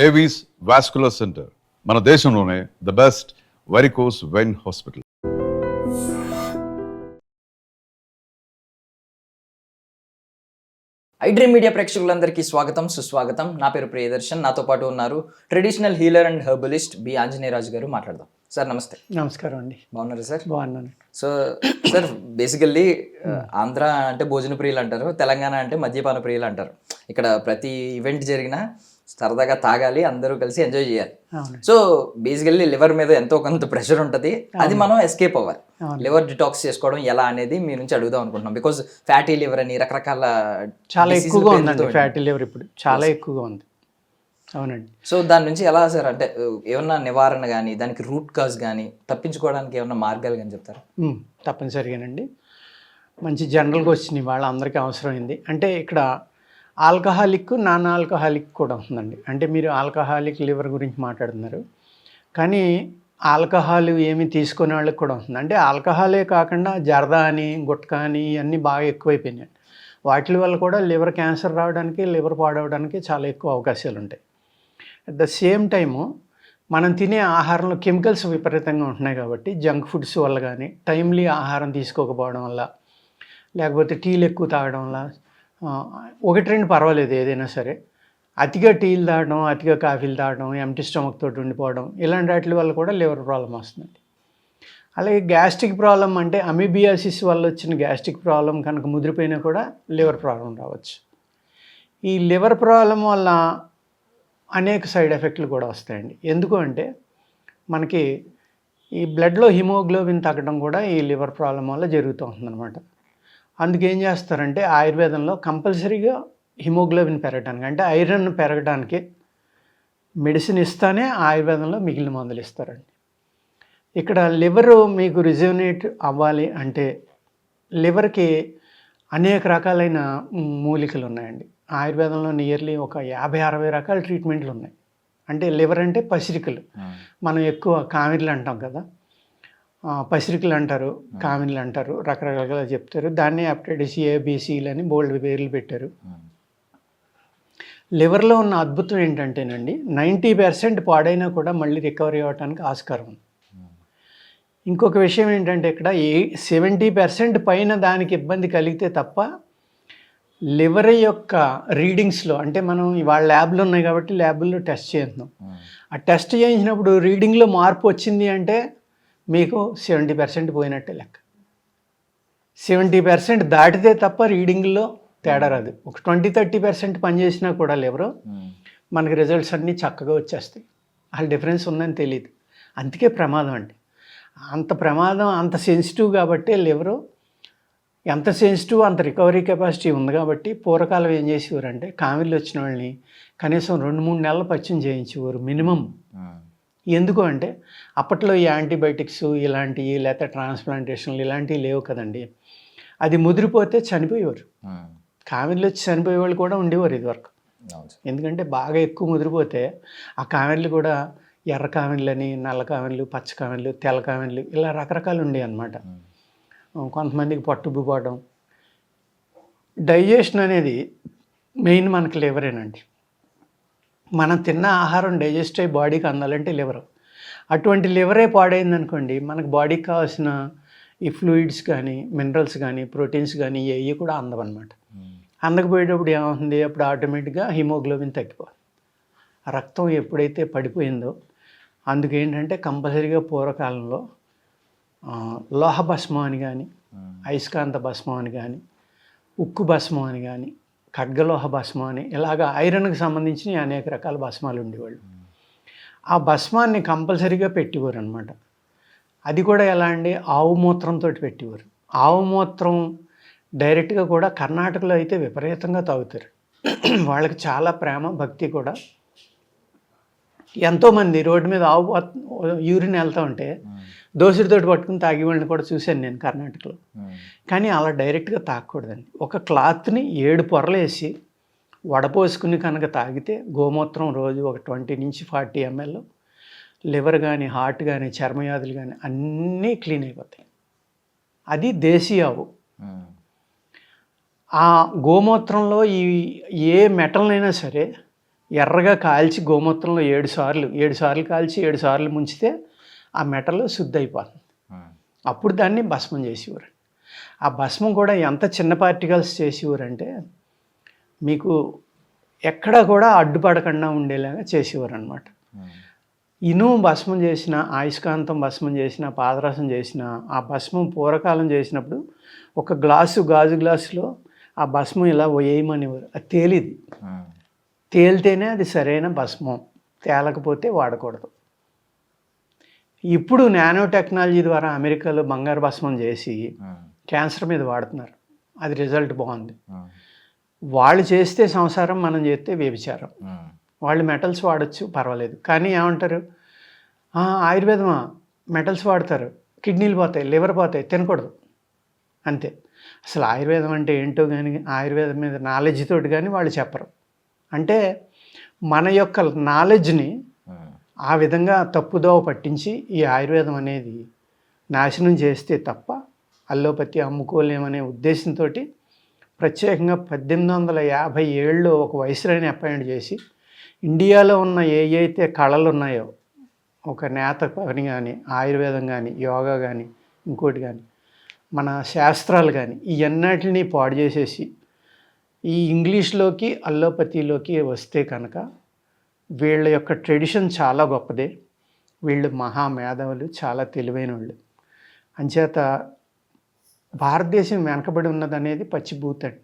Avis vascular centre, మన దేశంలోనే the best varicose vein hospital. IDream media ప్రేక్షకులందరికీ స్వాగతం, సుస్వాగతం. నా పేరు ప్రియదర్శన్. నాతో పాటు ఉన్నారు traditional healer and herbalist B Anjaneyaraju garu. మాట్లాడదాం. సార్ నమస్తే. నమస్కారం అండి. బాగున్నారు సార్? బాగున్నాను. సో సార్, బేసికల్లీ ఆంధ్ర అంటే భోజన ప్రియులు అంటారు, తెలంగాణ అంటే మద్యపాన ప్రియులు అంటారు. ఇక్కడ ప్రతి ఈవెంట్ జరిగినా సరదాగా తాగాలి, అందరూ కలిసి ఎంజాయ్ చేయాలి. సో బేసికల్లీ లివర్ మీద ఎంతో కొంత ప్రెషర్ ఉంటుంది, అది మనం ఎస్కేప్ అవ్వాలి. లివర్ డిటాక్స్ చేసుకోవడం ఎలా అనేది మీ నుంచి అడుగుదాం అనుకుంటున్నాం. బికాజ్ ఫ్యాటీ లివర్ అని రకరకాల చాలా ఎక్కువగా ఉందండి. ఫ్యాటీ లివర్ ఇప్పుడు చాలా ఎక్కువగా ఉంది. అవునండి. సో దాని నుంచి ఎలా సార్, అంటే ఏమన్నా నివారణ కానీ, దానికి రూట్ కాజ్ కానీ, తప్పించుకోవడానికి ఏమన్నా మార్గాలు కానీ చెప్తారా? తప్పనిసరిగానండి. మంచి జనరల్గా వచ్చినాయి, వాళ్ళ అందరికీ అవసరమైంది. అంటే ఇక్కడ ఆల్కహాలిక్, నాన్ ఆల్కహాలిక్ కూడా ఉందండి. అంటే మీరు ఆల్కహాలిక్ లివర్ గురించి మాట్లాడుతున్నారు, కానీ ఆల్కహాల్ ఏమి తీసుకునే వాళ్ళకి కూడా ఉంటుంది. అంటే ఆల్కహాలే కాకుండా జర్దా అని, గుట్కా అని ఇవన్నీ బాగా ఎక్కువైపోయినాయి. వాటి వల్ల కూడా లివర్ క్యాన్సర్ రావడానికి, లివర్ పాడవడానికి చాలా ఎక్కువ అవకాశాలు ఉంటాయి. అట్ ద సేమ్ టైము మనం తినే ఆహారంలో కెమికల్స్ విపరీతంగా ఉంటున్నాయి కాబట్టి జంక్ ఫుడ్స్ వల్ల కానీ, టైమ్లీ ఆహారం తీసుకోకపోవడం వల్ల, లేకపోతే టీలు ఎక్కువ తాగడం వల్ల, ఒకటి రెండు పర్వాలేదు ఏదైనా సరే, అతిగా టీలు తాగడం, అతిగా కాఫీలు తాగడం, ఎంటీ స్టమక్ తోటి ఉండిపోవడం, ఇలాంటి వాటి వల్ల కూడా లివర్ ప్రాబ్లం వస్తుంది. అలాగే గ్యాస్ట్రిక్ ప్రాబ్లం, అంటే అమీబియాసిస్ వల్ల వచ్చిన గ్యాస్ట్రిక్ ప్రాబ్లం కనుక ముదిరిపోయినా కూడా లివర్ ప్రాబ్లం రావచ్చు. ఈ లివర్ ప్రాబ్లం వల్ల అనేక సైడ్ ఎఫెక్ట్లు కూడా వస్తాయండి. ఎందుకు అంటే మనకి ఈ బ్లడ్లో హిమోగ్లోబిన్ తగ్గడం కూడా ఈ లివర్ ప్రాబ్లం వల్ల జరుగుతూ ఉంటుందన్నమాట. అందుకేం చేస్తారంటే ఆయుర్వేదంలో కంపల్సరీగా హిమోగ్లోబిన్ పెరగడానికి, అంటే ఐరన్ పెరగడానికి మెడిసిన్ ఇస్తానే ఆయుర్వేదంలో మిగిలిన మందులు ఇస్తారండి. ఇక్కడ లివరు మీకు రిజర్నేట్ అవ్వాలి అంటే లివర్కి అనేక రకాలైన మూలికలు ఉన్నాయండి. ఆయుర్వేదంలో నియర్లీ ఒక 50-60 రకాల ట్రీట్మెంట్లు ఉన్నాయి. అంటే లివర్ అంటే పసిరికలు, మనం ఎక్కువ కామిర్లు అంటాం కదా, పసిరికలు అంటారు, కామిన్లు అంటారు, రకరకాలుగా చెప్తారు. దాన్ని హెపటైటిస్ ఏ, బీసీలు అని బోల్డ్ పేర్లు పెట్టారు. లివర్లో ఉన్న అద్భుతం ఏంటంటేనండి, 90% పాడైనా కూడా మళ్ళీ రికవరీ అవ్వడానికి ఆస్కారం ఉంది. ఇంకొక విషయం ఏంటంటే ఇక్కడ 70% పైన దానికి ఇబ్బంది కలిగితే తప్ప లివర్ యొక్క రీడింగ్స్లో, అంటే మనం ఇవాళ ల్యాబ్లు ఉన్నాయి కాబట్టి ల్యాబుల్లో టెస్ట్ చేస్తున్నాం. ఆ టెస్ట్ చేయించినప్పుడు రీడింగ్లో మార్పు వచ్చింది అంటే మీకు 70% పోయినట్టే లెక్క. 70% దాటితే తప్ప రీడింగ్లో తేడా రాదు. ఒక 20-30% పనిచేసినా కూడా లివరు మనకి రిజల్ట్స్ అన్నీ చక్కగా వచ్చేస్తాయి. ఆ డిఫరెన్స్ ఉందని తెలియదు. అందుకే ప్రమాదం అండి. అంత ప్రమాదం, అంత సెన్సిటివ్ కాబట్టి లివరు ఎంత సెన్సిటివ్ అంత రికవరీ కెపాసిటీ ఉంది కాబట్టి పూర్వకాలం ఏం చేసేవారంటే కామిళ్ళు వచ్చిన వాళ్ళని కనీసం 2-3 నెలలు పచ్చిం చేయించేవారు మినిమం. ఎందుకు అంటే అప్పట్లో ఈ యాంటీబయాటిక్స్ ఇలాంటివి, లేకపోతే ట్రాన్స్ప్లాంటేషన్లు ఇలాంటివి లేవు కదండి. అది ముదిరిపోతే చనిపోయేవారు. కామెర్లు వచ్చి చనిపోయేవాళ్ళు కూడా ఉండేవారు ఇదివరకు. ఎందుకంటే బాగా ఎక్కువ ముదిరిపోతే ఆ కామెర్లు కూడా ఎర్ర కామెర్లని, నల్ల కామెర్లు, పచ్చ కామెర్లు, తెల్ల కామెర్లు, ఇలా రకరకాలు ఉండేవి అన్నమాట. కొంతమందికి పట్టుబుపోవడం. డైజెషన్ అనేది మెయిన్ మనకి లివరేనండి. మనం తిన్న ఆహారం డైజెస్ట్ అయ్యి బాడీకి అందాలంటే లివర్. అటువంటి లివరే పాడైందనుకోండి, మనకు బాడీకి కావాల్సిన ఈ ఫ్లూయిడ్స్ కానీ, మినరల్స్ కానీ, ప్రోటీన్స్ కానీ ఇవి కూడా అందవన్నమాట. అందకపోయేటప్పుడు ఏమవుతుంది, అప్పుడు ఆటోమేటిక్గా హిమోగ్లోబిన్ తగ్గిపోతుంది. ఆ రక్తం ఎప్పుడైతే పడిపోయిందో, అందుకేంటంటే కంపల్సరీగా పూర్వకాలంలో లోహ భస్మం అని కానీ, అయస్కాంత భస్మం అని కానీ, ఉక్కు భస్మం అని కానీ, ఖడ్గలోహ భస్మం అని, ఇలాగ ఐరన్కి సంబంధించిన అనేక రకాల భస్మాలు ఉండేవాళ్ళు. ఆ భస్మాన్ని కంపల్సరీగా పెట్టేవారు అనమాట. అది కూడా ఎలా అండి, ఆవు మూత్రంతో పెట్టేవారు. ఆవు మూత్రం డైరెక్ట్గా కూడా కర్ణాటకలో అయితే విపరీతంగా తాగుతారు. వాళ్ళకి చాలా ప్రేమ, భక్తి కూడా. ఎంతోమంది రోడ్డు మీద ఆవు యూరిన్ వెళ్తూ ఉంటే దోసుడితోటి పట్టుకుని తాగి వాళ్ళని కూడా చూశాను నేను కర్ణాటకలో. కానీ అలా డైరెక్ట్గా తాగకూడదండి. ఒక క్లాత్ని 7 పొరలు వేసి వడపోసుకుని కనుక తాగితే గోమూత్రం రోజు ఒక 20-40 ml లివర్ కానీ, హార్ట్ కానీ, చర్మవ్యాధులు కానీ అన్నీ క్లీన్ అయిపోతాయి. అది దేశీ ఆవు. ఆ గోమూత్రంలో ఈ ఏ మెటల్నైనా సరే ఎర్రగా కాల్చి గోమూత్రంలో 7 సార్లు కాల్చి 7 సార్లు ముంచితే ఆ మెటల్ శుద్ధి అయిపోతుంది. అప్పుడు దాన్ని భస్మం చేసేవారు. ఆ భస్మం కూడా ఎంత చిన్న పార్టికల్స్ చేసేవారంటే మీకు ఎక్కడా కూడా అడ్డుపడకుండా ఉండేలాగా చేసేవారు అనమాట. ఇనుము భస్మం చేసిన, అయస్కాంతం భస్మం చేసిన, పాదరసం చేసిన, ఆ భస్మం పూర్వకాలం చేసినప్పుడు ఒక గాజు గ్లాసులో ఆ భస్మం ఇలా వేయమనేవారు. అది తేలిది, తేలితేనే అది సరైన భస్మం, తేలకపోతే వాడకూడదు. ఇప్పుడు నానో టెక్నాలజీ ద్వారా అమెరికాలో బంగారు భస్మం చేసి క్యాన్సర్ మీద వాడుతున్నారు. అది రిజల్ట్ బాగుంది. వాళ్ళు చేస్తే సంసారం, మనం చేస్తే వ్యభిచారం. వాళ్ళు మెటల్స్ వాడచ్చు, పర్వాలేదు. కానీ ఏమంటారు, ఆయుర్వేదమా, మెటల్స్ వాడతారు, కిడ్నీలు పోతాయి, లివర్ పోతాయి, తినకూడదు, అంతే. అసలు ఆయుర్వేదం అంటే ఏంటో కానీ ఆయుర్వేదం మీద నాలెడ్జ్ తోటి కానీ వాళ్ళు చెప్పరు. అంటే మన యొక్క నాలెడ్జ్ని ఆ విధంగా తప్పుదోవ పట్టించి ఈ ఆయుర్వేదం అనేది నాశనం చేస్తే తప్ప అల్లోపతి అమ్ముకోలేమనే ఉద్దేశంతో ప్రత్యేకంగా 1857లో ఒక వైస్రాయ్ని అపాయింట్ చేసి ఇండియాలో ఉన్న అయితే కళలు ఉన్నాయో, ఒక నేత పని కానీ, ఆయుర్వేదం కానీ, యోగా కానీ, ఇంకోటి కానీ, మన శాస్త్రాలు కానీ, ఇవన్నిటిని పాడు చేసేసి ఈ ఇంగ్లీష్లోకి అల్లోపతిలోకి వస్తే కనుక వీళ్ళ యొక్క ట్రెడిషన్ చాలా గొప్పదే, వీళ్ళు మహామేధావులు, చాలా తెలివైన వాళ్ళు. అంచేత భారతదేశం వెనకబడి ఉన్నదనేది పచ్చిబూతండి.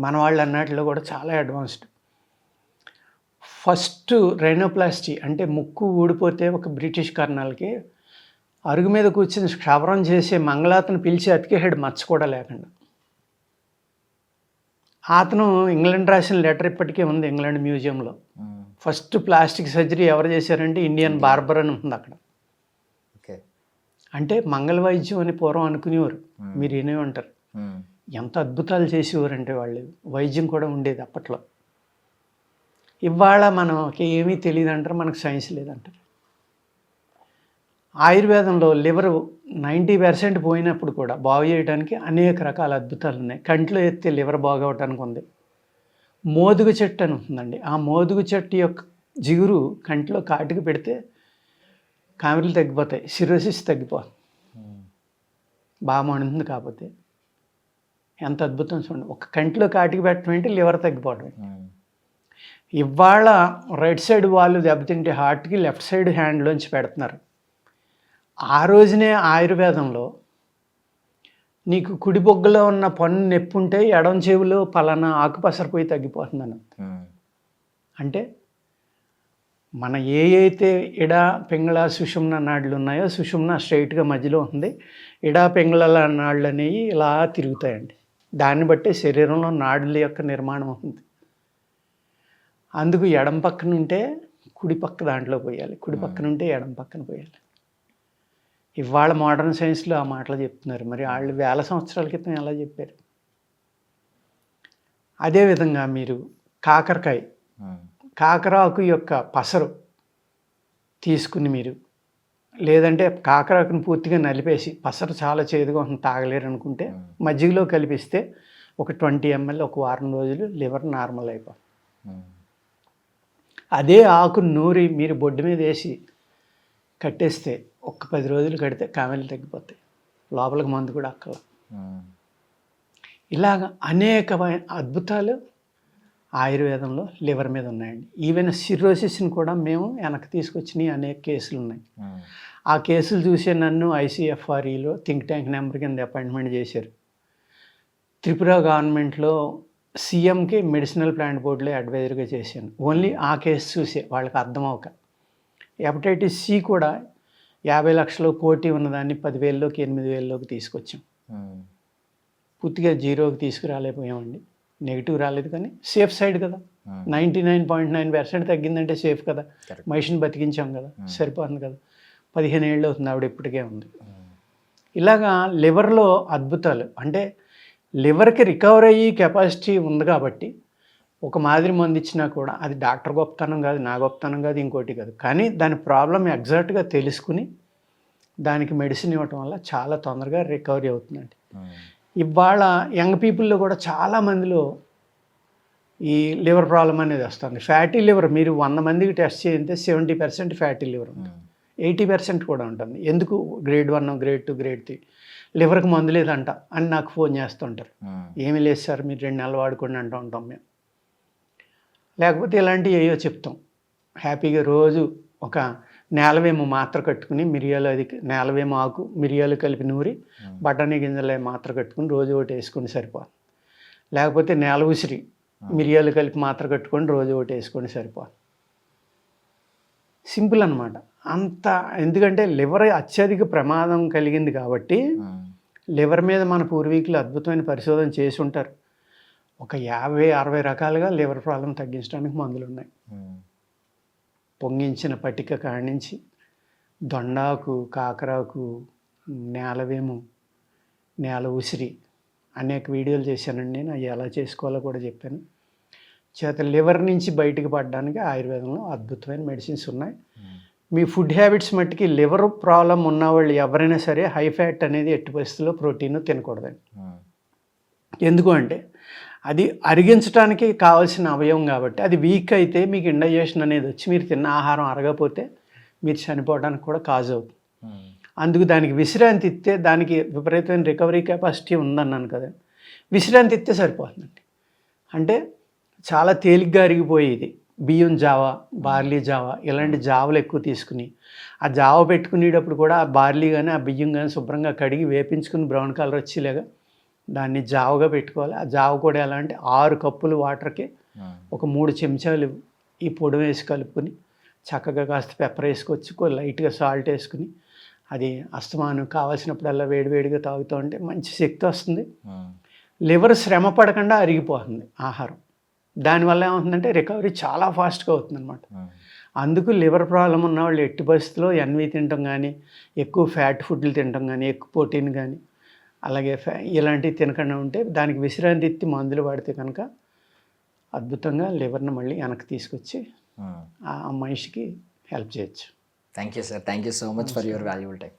మన వాళ్ళు అన్నట్లో కూడా చాలా అడ్వాన్స్డ్. ఫస్ట్ రైనోప్లాస్టీ అంటే ముక్కు ఊడిపోతే ఒక బ్రిటిష్ కర్నల్కి అరుగు మీద కూర్చుని క్షవరం చేసే మంగళాతను పిలిచి అతికేసాడు, మచ్చ కూడా లేకుండా. అతను ఇంగ్లాండ్ రాసిన లెటర్ ఇప్పటికే ఉంది ఇంగ్లాండ్ మ్యూజియంలో. ఫస్ట్ ప్లాస్టిక్ సర్జరీ ఎవరు చేశారంటే ఇండియన్ బార్బర్ అని ఉంది అక్కడ. అంటే మంగళ వైద్యం అని పూర్వం అనుకునేవారు, మీరు ఏనే ఉంటారు. ఎంత అద్భుతాలు చేసేవారంటే వాళ్ళు, వైద్యం కూడా ఉండేది అప్పట్లో. ఇవాళ మనకి ఏమీ తెలియదు అంటారు, మనకు సైన్స్ లేదంటారు. ఆయుర్వేదంలో లివర్ 90% పోయినప్పుడు కూడా బాగు చేయడానికి అనేక రకాల అద్భుతాలు ఉన్నాయి. కంట్లో ఎత్తే లివర్ బాగవటానికి ఉంది. మోదుగు చెట్టు అని ఉంటుందండి. ఆ మోదుగు చెట్టు యొక్క జిగురు కంట్లో కాటుకు పెడితే కామెర్లు తగ్గిపోతాయి, సిరోసిస్ తగ్గిపోతుంది. బాగా మండుతుంది. కాకపోతే ఎంత అద్భుతం చూడండి, ఒక కంట్లో కాటికి పెట్టడం ఏంటి, లివర్ తగ్గిపోవడం. ఇవాళ రైట్ సైడ్ వాళ్ళు దెబ్బతింటే హార్ట్కి లెఫ్ట్ సైడ్ హ్యాండ్లోంచి పెడుతున్నారు. ఆ రోజునే ఆయుర్వేదంలో నీకు కుడి బొగ్గలో ఉన్న పన్ను నొప్పి ఉంటే ఎడం చెవిలో పలానా ఆకుపసరిపోయి తగ్గిపోతుందని. అంటే మన అయితే ఇడా పింగళ సుషుమ్న నాడులు ఉన్నాయో, సుషుమ్న స్ట్రైట్గా మధ్యలో ఉంది, ఇడా పింగళ నాడులు అనేవి ఇలా తిరుగుతాయండి. దాన్ని బట్టి శరీరంలో నాడుల యొక్క నిర్మాణం ఉంది. అందుకు ఎడం పక్కన ఉంటే కుడి పక్క దాంట్లో పోయాలి, కుడి పక్కన ఉంటే ఎడం పక్కన పోయాలి. ఇవాళ మోడర్న్ సైన్స్లో ఆ మాటలు చెప్తున్నారు. మరి వాళ్ళు 1000 సంవత్సరాల క్రితం ఎలా చెప్పారు? అదేవిధంగా మీరు కాకరాకు యొక్క పసరు తీసుకుని మీరు, లేదంటే కాకరాకుని పూర్తిగా నలిపేసి, పసరు చాలా చేదుగా ఉంటుంది తాగలేరు అనుకుంటే మజ్జిగలో కలిపిస్తే ఒక 20 ml ఒక వారం రోజులు లివర్ నార్మల్ అయిపోతుంది. అదే ఆకు నూరి మీరు బొడ్డు మీద వేసి కట్టేస్తే ఒక 10 రోజులు కడితే కామెలు తగ్గిపోతాయి, లోపలికి మందు కూడా అక్కల. ఇలాగ అనేకమైన అద్భుతాలు ఆయుర్వేదంలో లివర్ మీద ఉన్నాయండి. ఈవెన్ సిర్రోసిస్ని కూడా మేము వెనక్కి తీసుకొచ్చినాయి అనేక కేసులు ఉన్నాయి. ఆ కేసులు చూసే నన్ను ICFREలో థింక్ ట్యాంక్ నెంబర్ కింద అపాయింట్మెంట్ చేశారు. త్రిపుర గవర్నమెంట్లో CMకి మెడిసినల్ ప్లాంట్ బోర్డులో అడ్వైజర్గా చేశాను. ఓన్లీ ఆ కేసు చూసే వాళ్ళకి అర్థం అవ్వక. హెపటైటిస్ C కూడా 50 లక్షలు కోటి ఉన్నదాన్ని 10,000లోకి 8,000లోకి తీసుకొచ్చాం. పూర్తిగా జీరోకి తీసుకురాలేకపోయామండి. నెగిటివ్ రాలేదు కానీ సేఫ్ సైడ్ కదా, 99.9% తగ్గిందంటే సేఫ్ కదా, మనిషిని బతికించాం కదా, సరిపోతుంది కదా. 15 ఏళ్ళు అవుతుంది, ఆవిడ ఇప్పటికే ఉంది. ఇలాగా లివర్లో అద్భుతాలు. అంటే లివర్కి రికవర్ అయ్యి కెపాసిటీ ఉంది కాబట్టి ఒక మాదిరి మందు ఇచ్చినా కూడా అది డాక్టర్ గొప్పతనం కాదు, నా గొప్పతనం కాదు, ఇంకోటి కాదు. కానీ దాని ప్రాబ్లం ఎగ్జాక్ట్గా తెలుసుకుని దానికి మెడిసిన్ ఇవ్వటం వల్ల చాలా తొందరగా రికవరీ అవుతుందండి. ఇవాళ యంగ్ పీపుల్లో కూడా చాలామందిలో ఈ లివర్ ప్రాబ్లం అనేది వస్తుంది. ఫ్యాటీ లివర్ మీరు 100 మందికి టెస్ట్ చేస్తే 70% ఫ్యాటీ లివర్ ఉంటుంది, 80% కూడా ఉంటుంది. ఎందుకు గ్రేడ్ 1, గ్రేడ్ 2, గ్రేడ్ 3 లివర్కి మందు లేదంట అని నాకు ఫోన్ చేస్తుంటారు. ఏమీ లేదు సార్, మీరు 2 నెలలు వాడుకోండి అంటూ ఉంటాం మేము. లేకపోతే ఇలాంటివి ఏయో చెప్తాం. హ్యాపీగా రోజు ఒక నేలవేము మాత్ర కట్టుకుని మిరియాలు, అది నేలవేము ఆకు మిరియాలు కలిపి నూరి బఠానీ గింజలు మాత్ర కట్టుకుని రోజు ఒకటి వేసుకొని సరిపోదు. లేకపోతే నేల ఉసిరి మిరియాలు కలిపి మాత్ర కట్టుకొని రోజు ఒకటి వేసుకొని సరిపోదు. సింపుల్ అనమాట అంత. ఎందుకంటే లివర్ అత్యధిక ప్రమాదం కలిగింది కాబట్టి లివర్ మీద మన పూర్వీకులు అద్భుతమైన పరిశోధన చేసి ఉంటారు. ఒక 50-60 రకాలుగా లివర్ ప్రాబ్లం తగ్గించడానికి మందులు ఉన్నాయి. పొంగించిన పటిక కాడించి దొండాకు, కాకరాకు, నేలవేము, నేల ఉసిరి అనేక వీడియోలు చేశానండి నేను. అవి ఎలా చేసుకోవాలో కూడా చెప్పాను. చేత లివర్ నుంచి బయటకు పడడానికి ఆయుర్వేదంలో అద్భుతమైన మెడిసిన్స్ ఉన్నాయి. మీ ఫుడ్ హ్యాబిట్స్ మట్టుకి లివర్ ప్రాబ్లం ఉన్నవాళ్ళు ఎవరైనా సరే హై ఫ్యాట్ అనేది ఎట్టి పరిస్థితుల్లో ప్రోటీన్ తినకూడదండి. ఎందుకు అంటే అది అరిగించడానికి కావాల్సిన అవయవం కాబట్టి అది వీక్ అయితే మీకు ఇండైజెషన్ అనేది వచ్చి మీరు తిన్న ఆహారం అరగకపోతే మీరు చనిపోవడానికి కూడా కాజ్ అవుతుంది. అందుకు దానికి విశ్రాంతి ఇస్తే దానికి విపరీతమైన రికవరీ కెపాసిటీ ఉందన్నాను కదా, విశ్రాంతి ఇస్తే సరిపోతుందండి. అంటే చాలా తేలిగ్గా అరిగిపోయేది బియ్యం జావా, బార్లీ జావా, ఇలాంటి జావలు ఎక్కువ తీసుకుని ఆ జావ పెట్టుకునేటప్పుడు కూడా ఆ బార్లీ కానీ ఆ బియ్యం కానీ శుభ్రంగా కడిగి వేపించుకుని బ్రౌన్ కలర్ వచ్చేలాగా దాన్ని జావగా పెట్టుకోవాలి. ఆ జావ కూడా ఎలా అంటే 6 కప్పులు వాటర్కి ఒక 3 చెంచాలు ఈ పొడి వేసి కలుపుకొని చక్కగా కాస్త పెప్పర్ వేసుకొచ్చి లైట్గా సాల్ట్ వేసుకుని అది అస్తమానం కావాల్సినప్పుడల్లా వేడివేడిగా తాగుతూ ఉంటే మంచి శక్తి వస్తుంది. లివర్ శ్రమ పడకుండా అరిగిపోతుంది ఆహారం. దానివల్ల ఏమవుతుందంటే రికవరీ చాలా ఫాస్ట్గా అవుతుంది అనమాట. అందుకు లివర్ ప్రాబ్లం ఉన్న వాళ్ళు ఎట్టి పరిస్థితుల్లో ఎన్వి తినటం కానీ, ఎక్కువ ఫ్యాట్ ఫుడ్లు తినటం కానీ, ఎక్కువ ప్రోటీన్ కానీ, అలాగే ఇలాంటివి తినకుండా ఉంటే దానికి విశ్రాంతి ఇచ్చి మందులు వాడితే కనుక అద్భుతంగా లివర్ని మళ్ళీ వెనక్కి తీసుకొచ్చి ఆ మనిషికి హెల్ప్ చేయొచ్చు. Thank you sir, thank you so much for your valuable time.